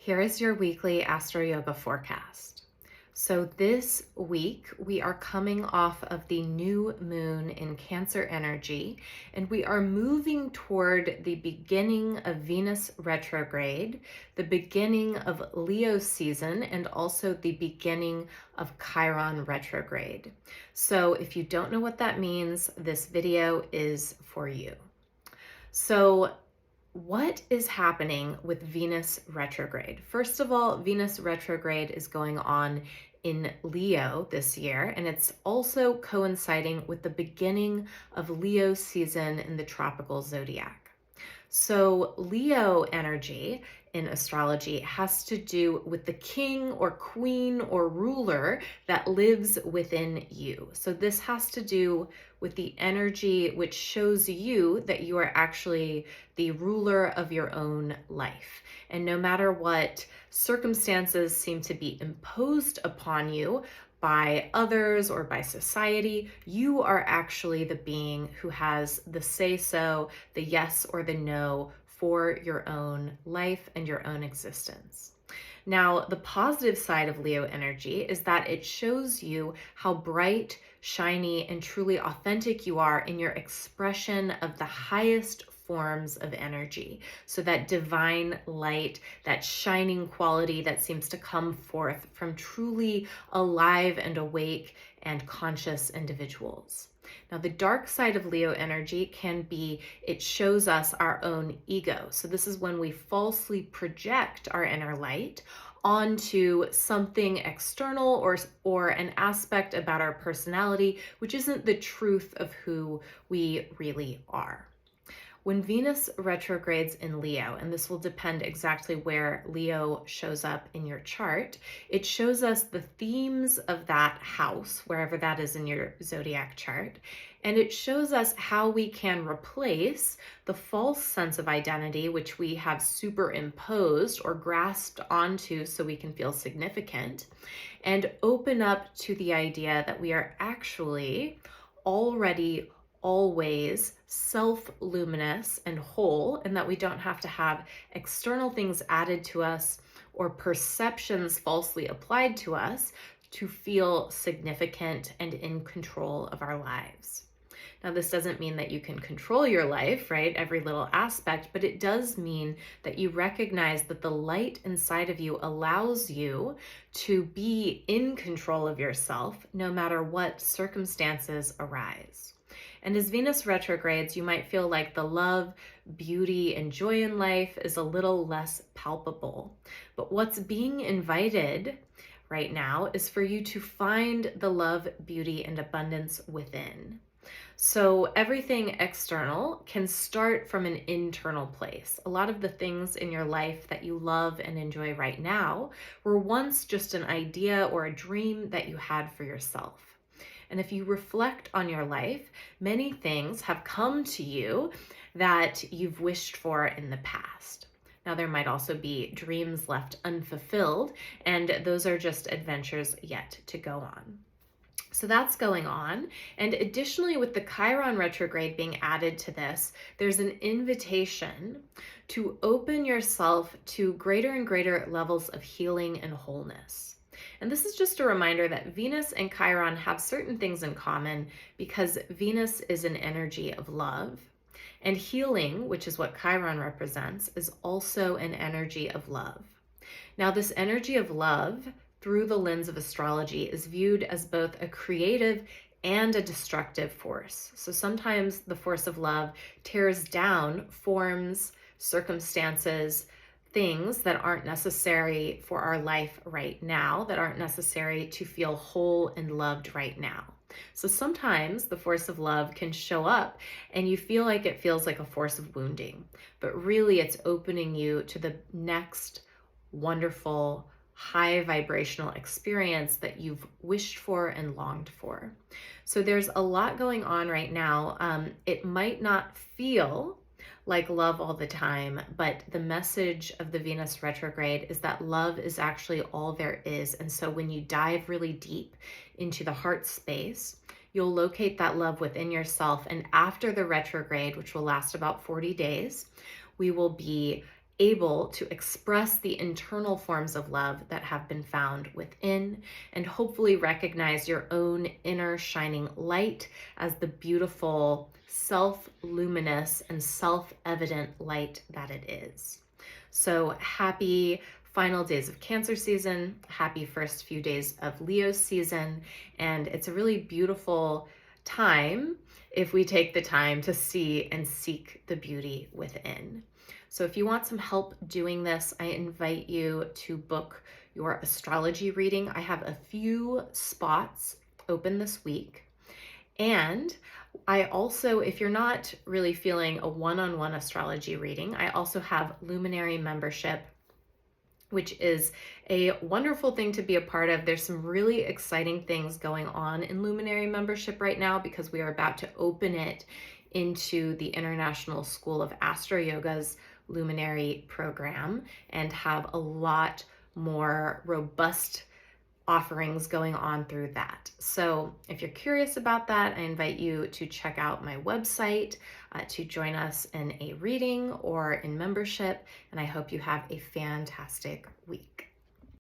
Here is your weekly AstroYoga forecast. So this week we are coming off of the new moon in Cancer energy, and we are moving toward the beginning of Venus retrograde, the beginning of Leo season, and also the beginning of Chiron retrograde. So if you don't know what that means, this video is for you. So what is happening with Venus retrograde? First of all, Venus retrograde is going on in Leo this year, and it's also coinciding with the beginning of Leo season in the tropical zodiac. So Leo energy in astrology has to do with the king or queen or ruler that lives within you. So this has to do with the energy which shows you that you are actually the ruler of your own life. And no matter what circumstances seem to be imposed upon you by others or by society, you are actually the being who has the say-so, the yes or the no for your own life and your own existence. Now, the positive side of Leo energy is that it shows you how bright, shiny, and truly authentic you are in your expression of the highest forms of energy. So that divine light, that shining quality that seems to come forth from truly alive and awake and conscious individuals. Now, the dark side of Leo energy can be, it shows us our own ego. So this is when we falsely project our inner light onto something external or an aspect about our personality, which isn't the truth of who we really are. When Venus retrogrades in Leo, and this will depend exactly where Leo shows up in your chart, it shows us the themes of that house, wherever that is in your zodiac chart, and it shows us how we can replace the false sense of identity, which we have superimposed or grasped onto so we can feel significant, and open up to the idea that we are actually already always self-luminous and whole, and that we don't have to have external things added to us or perceptions falsely applied to us to feel significant and in control of our lives. Now, this doesn't mean that you can control your life, right? Every little aspect, but it does mean that you recognize that the light inside of you allows you to be in control of yourself no matter what circumstances arise. And as Venus retrogrades, you might feel like the love, beauty, and joy in life is a little less palpable. But what's being invited right now is for you to find the love, beauty, and abundance within. So everything external can start from an internal place. A lot of the things in your life that you love and enjoy right now were once just an idea or a dream that you had for yourself. And if you reflect on your life, many things have come to you that you've wished for in the past. Now, there might also be dreams left unfulfilled, and those are just adventures yet to go on. So that's going on. And additionally, with the Chiron retrograde being added to this, there's an invitation to open yourself to greater and greater levels of healing and wholeness. And this is just a reminder that Venus and Chiron have certain things in common because Venus is an energy of love, and healing, which is what Chiron represents, is also an energy of love. Now, this energy of love, through the lens of astrology, is viewed as both a creative and a destructive force. So sometimes the force of love tears down forms, circumstances, things that aren't necessary for our life right now, that aren't necessary to feel whole and loved right now. So sometimes the force of love can show up and you feel like it feels like a force of wounding, but really it's opening you to the next wonderful, high vibrational experience that you've wished for and longed for. So there's a lot going on right now. It might not feel like love all the time, but the message of the Venus retrograde is that love is actually all there is. And so when you dive really deep into the heart space, you'll locate that love within yourself. And after the retrograde, which will last about 40 days, we will be able to express the internal forms of love that have been found within, and hopefully recognize your own inner shining light as the beautiful, self-luminous, and self-evident light that it is. So happy final days of Cancer season, happy first few days of Leo season, and it's a really beautiful time if we take the time to see and seek the beauty within. So if you want some help doing this, I invite you to book your astrology reading. I have a few spots open this week. And I also, if you're not really feeling a one-on-one astrology reading, I also have Luminary membership, which is a wonderful thing to be a part of. There's some really exciting things going on in Luminary membership right now because we are about to open it into the International School of AstroYoga's Luminary program and have a lot more robust offerings going on through that. So if you're curious about that, I invite you to check out my website to join us in a reading or in membership, and I hope you have a fantastic week.